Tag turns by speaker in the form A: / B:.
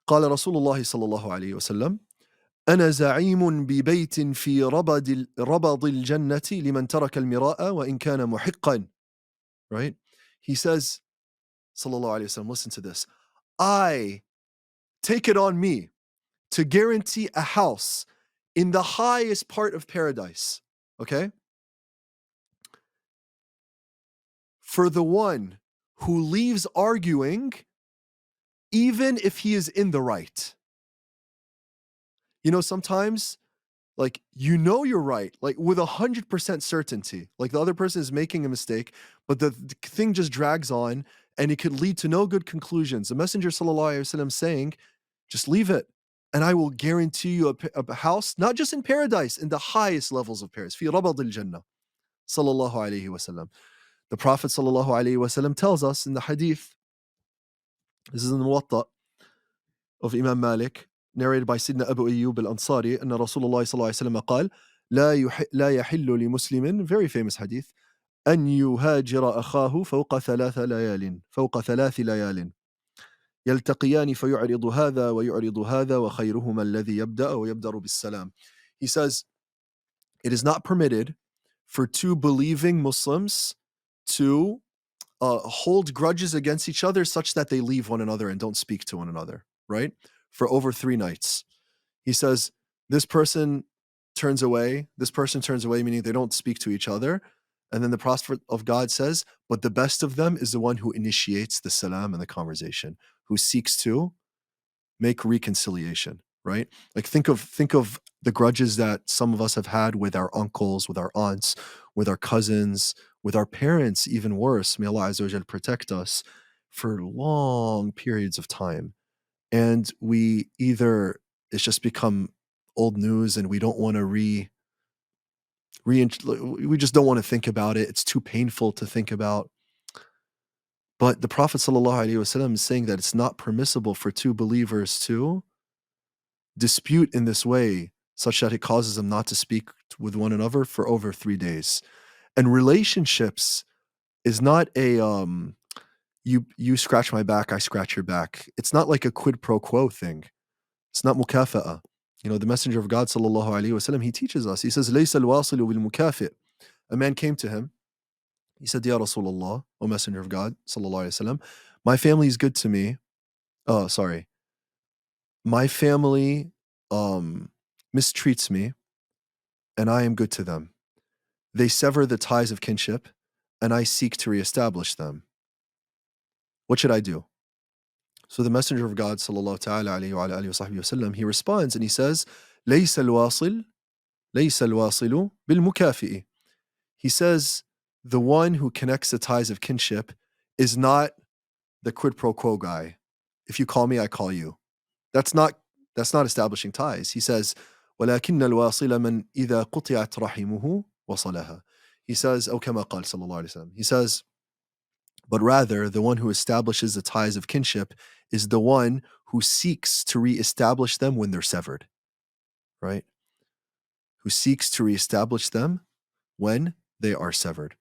A: قال رسول الله صلى الله عليه وسلم أنا زعيم ببيت في ربض الجنة لمن ترك المراء وإن كان محقا. Right? He says, Sallallahu Alaihi Wasallam, listen to this. I take it on me to guarantee a house in the highest part of paradise. Okay? For the one who leaves arguing, even if he is in the right. You know, sometimes, like, you know you're right, like with 100% certainty. Like the other person is making a mistake, but the thing just drags on and it could lead to no good conclusions. The Messenger Sallallahu Alaihi Wasallam saying, just leave it, and I will guarantee you a house, not just in paradise, in the highest levels of paradise. في ربض الجنة. Sallallahu Alaihi Wasallam. The Prophet Sallallahu Alaihi Wasallam tells us in the Hadith, this is in the Muwatta of Imam Malik, narrated by Sidna Abu Ayyub al-Ansari, أن رسول الله صلى الله عليه وسلم قال لا يحل لمسلم, very famous hadith, أن يهاجر أخاه فوق ثلاث ليال يلتقيان فيعرض هذا ويعرض هذا وخيرهما الذي يبدأ ويبدأ بالسلام. He says, it is not permitted for two believing Muslims to hold grudges against each other such that they leave one another and don't speak to one another, right? For over 3 nights. He says, this person turns away, meaning they don't speak to each other. And then the Prophet of God says, but the best of them is the one who initiates the salam and the conversation, who seeks to make reconciliation, right? Like think of the grudges that some of us have had with our uncles, with our aunts, with our cousins, with our parents, even worse. May Allah Azza wa Jal protect us for long periods of time. And we either, it's just become old news and we don't want to we just don't want to think about it. It's too painful to think about. But the Prophet Sallallahu Alaihi Wasallam is saying that it's not permissible for two believers to dispute in this way, such that it causes them not to speak with one another for over 3 days. And relationships is not a you scratch my back, I scratch your back. It's not like a quid pro quo thing. It's not mukafa'a. You know, the Messenger of God Sallallahu Alaihi Wasallam, he teaches us. He says, "Laysa al-wasilu bil-mukafi'." A man came to him. He said, "Ya Rasulullah, O Messenger of God Sallallahu Alaihi Wasallam, my family is good to me. Oh, sorry. My family mistreats me, and I am good to them. They sever the ties of kinship, and I seek to reestablish them. What should I do?" So the Messenger of God Sallallahu Ta'ala Alaihi Wa Alihi Wa Sallam, he responds and he says, "Laysa al-wasilu bil-mukafi'i." He says, the one who connects the ties of kinship is not the quid pro quo guy. If you call me, I call you. That's not establishing ties. He says, وَلَكِنَّ الْوَاصِلَ مَنْ إِذَا قُطِعَتْ رَحِمُهُ وَصَلَهَا. He says, أو كما قال صلى الله عليه وسلم. He says, but rather the one who establishes the ties of kinship is the one who seeks to reestablish them when they're severed, right? Who seeks to reestablish them when they are severed.